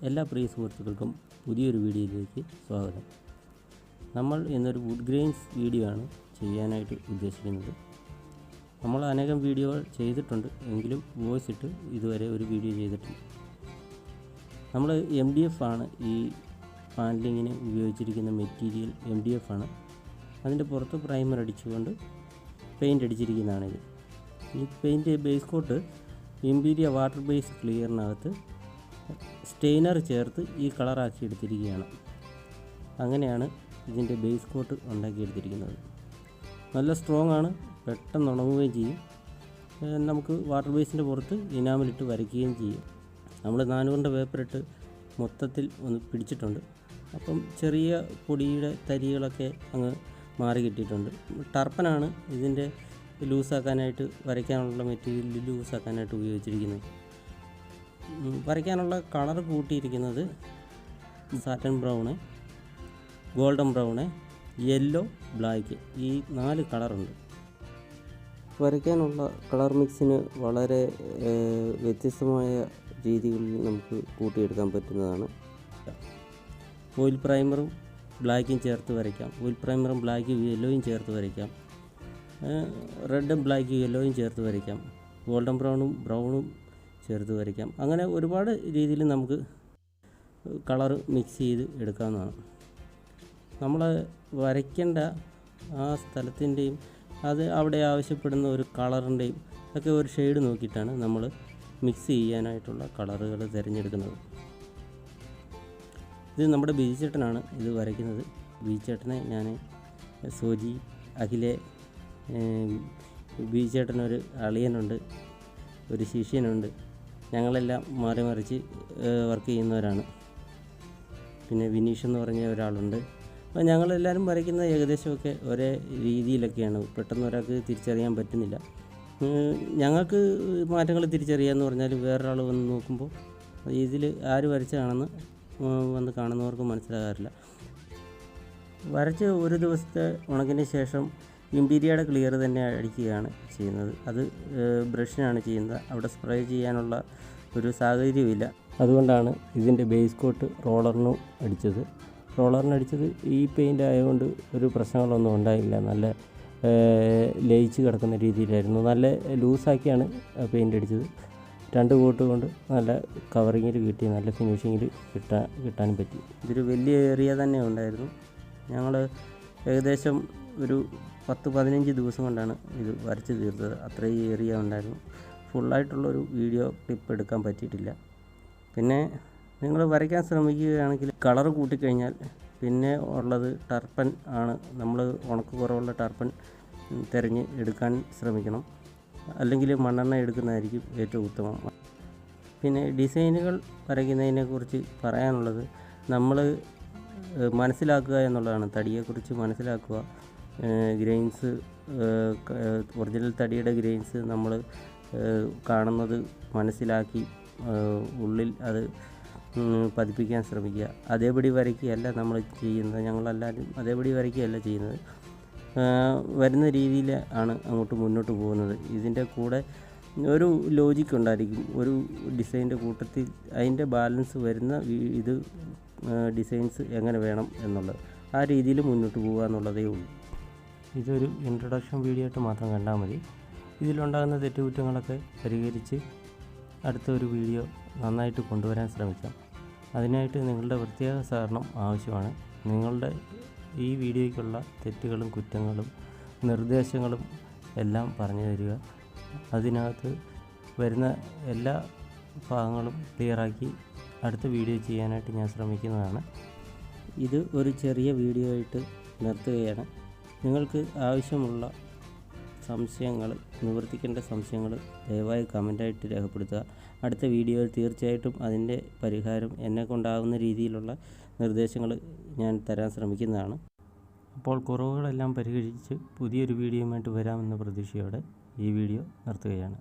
എല്ലാ പ്രിയ സുഹൃത്തുക്കൾക്കും പുതിയൊരു വീഡിയോയിലേക്ക് സ്വാഗതം. നമ്മൾ ഇന്നൊരു വുഡ് ഗ്രെയിൻസ് വീഡിയോ ആണ് ചെയ്യാനായിട്ട് ഉദ്ദേശിക്കുന്നത്. നമ്മൾ അനേകം വീഡിയോകൾ ചെയ്തിട്ടുണ്ട്, എങ്കിലും വോയിസ് ഇട്ട് ഇതുവരെ ഒരു വീഡിയോ ചെയ്തിട്ടില്ല. നമ്മൾ MDF ആണ് ഈ പാനലിങ്ങിന് ഉപയോഗിച്ചിരിക്കുന്ന മെറ്റീരിയൽ. MDF ആണ്. അതിൻ്റെ പുറത്ത് പ്രൈമർ അടിച്ചുകൊണ്ട് പെയിൻ്റ് അടിച്ചിരിക്കുന്നതാണിത്. ഈ paint base coat Imperia water base ക്ലിയറിനകത്ത് സ്റ്റെയിനർ ചേർത്ത് ഈ കളറാക്കി എടുത്തിരിക്കുകയാണ്. അങ്ങനെയാണ് ഇതിൻ്റെ ബേസ് കോട്ട് ഉണ്ടാക്കിയെടുത്തിരിക്കുന്നത്. നല്ല സ്ട്രോങ് ആണ്, പെട്ടെന്ന് ഉണങ്ങുകയും ചെയ്യും. നമുക്ക് വാട്ടർ ബേസിൻ്റെ പുറത്ത് ഇനാമലിട്ട് വരയ്ക്കുകയും ചെയ്യും. നമ്മൾ 400 പേപ്പറിട്ട് മൊത്തത്തിൽ ഒന്ന് പിടിച്ചിട്ടുണ്ട്. അപ്പം ചെറിയ പൊടിയുടെ തരികളൊക്കെ അങ്ങ് മാറി കിട്ടിയിട്ടുണ്ട്. ടർപ്പനാണ് ഇതിൻ്റെ ലൂസാക്കാനായിട്ട്, വരയ്ക്കാനുള്ള മെറ്റീരിയൽ ലൂസാക്കാനായിട്ട് ഉപയോഗിച്ചിരിക്കുന്നത്. വരയ്ക്കാനുള്ള കളർ കൂട്ടിയിരിക്കുന്നത് satin brown, golden brown, yellow, black, ഈ 4 കളറുണ്ട്. വരയ്ക്കാനുള്ള കളർ മിക്സിന് വളരെ വ്യത്യസ്തമായ രീതികളിൽ നമുക്ക് കൂട്ടിയെടുക്കാൻ പറ്റുന്നതാണ്. ഓയിൽ പ്രൈമറും ബ്ലാക്കും ചേർത്ത് വരയ്ക്കാം. ഓയിൽ പ്രൈമറും ബ്ലാക്കും യെല്ലോയും ചേർത്ത് വരയ്ക്കാം. റെഡും ബ്ലാക്കും യെല്ലോയും ചേർത്ത് വരയ്ക്കാം. ഗോൾഡൻ ബ്രൗണും ചേർത്ത് വരയ്ക്കാം. അങ്ങനെ ഒരുപാട് രീതിയിൽ നമുക്ക് കളർ മിക്സ് ചെയ്ത് എടുക്കാവുന്നതാണ്. നമ്മൾ വരയ്ക്കേണ്ട ആ സ്ഥലത്തിൻ്റെയും അത് അവിടെ ആവശ്യപ്പെടുന്ന ഒരു കളറിൻ്റെയും ഒക്കെ ഒരു ഷെയ്ഡ് നോക്കിയിട്ടാണ് നമ്മൾ മിക്സ് ചെയ്യാനായിട്ടുള്ള കളറുകൾ തിരഞ്ഞെടുക്കുന്നത്. ഇത് നമ്മുടെ ബിജിച്ചേട്ടനാണ് ഇത് വരയ്ക്കുന്നത്. ബിജിച്ചേട്ടനെ ഞാൻ സോജി, അഖിലെ, ബിജിച്ചേട്ടനൊരു അളിയനുണ്ട്, ഒരു ശിഷ്യനുണ്ട്. ഞങ്ങളെല്ലാം മാറി മറിച്ച് വർക്ക് ചെയ്യുന്നവരാണ്. പിന്നെ വിനീഷ് എന്ന് പറഞ്ഞ ഒരാളുണ്ട്. അപ്പോൾ ഞങ്ങളെല്ലാവരും വരയ്ക്കുന്ന ഏകദേശമൊക്കെ ഒരേ രീതിയിലൊക്കെയാണ്. പെട്ടെന്ന് ഒരാൾക്ക് തിരിച്ചറിയാൻ പറ്റുന്നില്ല. ഞങ്ങൾക്ക് മാറ്റങ്ങൾ തിരിച്ചറിയാമെന്ന് പറഞ്ഞാൽ വേറൊരാൾ വന്ന് നോക്കുമ്പോൾ ഇതിൽ ആര് വരച്ചതാണെന്ന് വന്ന് കാണുന്നവർക്ക് മനസ്സിലാകാറില്ല. വരച്ച് ഒരു ദിവസത്തെ ഉണക്കിന് ശേഷം ഇമ്പീരിയയുടെ ക്ലിയർ തന്നെ അടിക്കുകയാണ് ചെയ്യുന്നത്. അത് ബ്രഷിനാണ് ചെയ്യുന്നത്. അവിടെ സ്പ്രേ ചെയ്യാനുള്ള ഒരു സാഹചര്യമില്ല. അതുകൊണ്ടാണ് ഇതിൻ്റെ ബേസ് കോട്ട് റോളറിനടിച്ചത് ഈ പെയിൻ്റ് ആയതുകൊണ്ട് ഒരു പ്രശ്നങ്ങളൊന്നും ഉണ്ടായില്ല. നല്ല ലയിച്ച് കിടക്കുന്ന രീതിയിലായിരുന്നു. നല്ല ലൂസാക്കിയാണ് പെയിൻ്റ് അടിച്ചത്. 2 കോട്ട് കൊണ്ട് നല്ല കവറിങ്ങിൽ കിട്ടി, നല്ല ഫിനിഷിങ്ങിൽ കിട്ടാനും പറ്റി. ഇതൊരു വലിയ ഏരിയ തന്നെ ഉണ്ടായിരുന്നു. ഞങ്ങൾ ഏകദേശം ഒരു 10-15 ദിവസം കൊണ്ടാണ് ഇത് വരച്ച് തീർത്തത്. അത്രയും ഏരിയ ഉണ്ടായിരുന്നു. ഫുള്ളായിട്ടുള്ളൊരു വീഡിയോ ക്ലിപ്പ് എടുക്കാൻ പറ്റിയിട്ടില്ല. പിന്നെ നിങ്ങൾ വരയ്ക്കാൻ ശ്രമിക്കുകയാണെങ്കിൽ കളർ കൂട്ടിക്കഴിഞ്ഞാൽ പിന്നെ ഉള്ളത് ടർപ്പൻ ആണ്. നമ്മൾ ഉണക്ക് കുറവുള്ള ടർപ്പൻ തിരഞ്ഞ് എടുക്കാൻ ശ്രമിക്കണം. അല്ലെങ്കിൽ മണ്ണെണ്ണ എടുക്കുന്നതായിരിക്കും ഏറ്റവും ഉത്തമം. പിന്നെ ഡിസൈനുകൾ വരയ്ക്കുന്നതിനെക്കുറിച്ച് പറയാനുള്ളത് നമ്മൾ മനസ്സിലാക്കുക എന്നുള്ളതാണ്. തടിയെക്കുറിച്ച് മനസ്സിലാക്കുക. ഗ്രെയിൻസ്, ഒറിജിനൽ തടിയുടെ ഗ്രെയിൻസ് നമ്മൾ കാണുന്നത് മനസ്സിലാക്കി ഉള്ളിൽ അത് പതിപ്പിക്കാൻ ശ്രമിക്കുക. അതേപടി വരയ്ക്കുകയല്ല നമ്മൾ ചെയ്യുന്നത്. ഞങ്ങളെല്ലാവരും അതേപടി വരയ്ക്കുകയല്ല ചെയ്യുന്നത്. വരുന്ന രീതിയിൽ ആണ് അങ്ങോട്ട് മുന്നോട്ട് പോകുന്നത്. ഇതിൻ്റെ കൂടെ ഒരു ലോജിക്ക് ഉണ്ടായിരിക്കും. ഒരു ഡിസൈൻ്റെ കൂട്ടത്തിൽ അതിൻ്റെ ബാലൻസ് വരുന്ന ഇത് ഡിസൈൻസ് എങ്ങനെ വേണം എന്നുള്ളത്, ആ രീതിയിൽ മുന്നോട്ട് പോകുക എന്നുള്ളതേ ഉള്ളൂ. ഇതൊരു ഇൻട്രൊഡക്ഷൻ വീഡിയോ ആയിട്ട് മാത്രം കണ്ടാൽ മതി. ഇതിലുണ്ടാകുന്ന തെറ്റുകുറ്റങ്ങളൊക്കെ പരിഹരിച്ച് അടുത്ത ഒരു വീഡിയോ നന്നായിട്ട് കൊണ്ടുവരാൻ ശ്രമിക്കാം. അതിനായിട്ട് നിങ്ങളുടെ പ്രത്യേക സഹകരണം ആവശ്യമാണ്. നിങ്ങളുടെ ഈ വീഡിയോയ്ക്കുള്ള തെറ്റുകളും കുറ്റങ്ങളും നിർദ്ദേശങ്ങളും എല്ലാം പറഞ്ഞു തരിക. അതിനകത്ത് വരുന്ന എല്ലാ ഭാഗങ്ങളും ക്ലിയറാക്കി അടുത്ത വീഡിയോ ചെയ്യാനായിട്ട് ഞാൻ ശ്രമിക്കുന്നതാണ്. ഇത് ഒരു ചെറിയ വീഡിയോ ആയിട്ട് നിർത്തുകയാണ്. നിങ്ങൾക്ക് ആവശ്യമുള്ള സംശയങ്ങൾ, നിവർത്തിക്കേണ്ട സംശയങ്ങൾ ദയവായി കമൻ്റായിട്ട് രേഖപ്പെടുത്തുക. അടുത്ത വീഡിയോയിൽ തീർച്ചയായിട്ടും അതിൻ്റെ പരിഹാരം എന്നെക്കൊണ്ടാകുന്ന രീതിയിലുള്ള നിർദ്ദേശങ്ങൾ ഞാൻ തരാൻ ശ്രമിക്കുന്നതാണ്. അപ്പോൾ കുറവുകളെല്ലാം പരിഹരിച്ച് പുതിയൊരു വീഡിയോയുമായിട്ട് വരാമെന്ന പ്രതീക്ഷയോടെ ഈ വീഡിയോ നിർത്തുകയാണ്.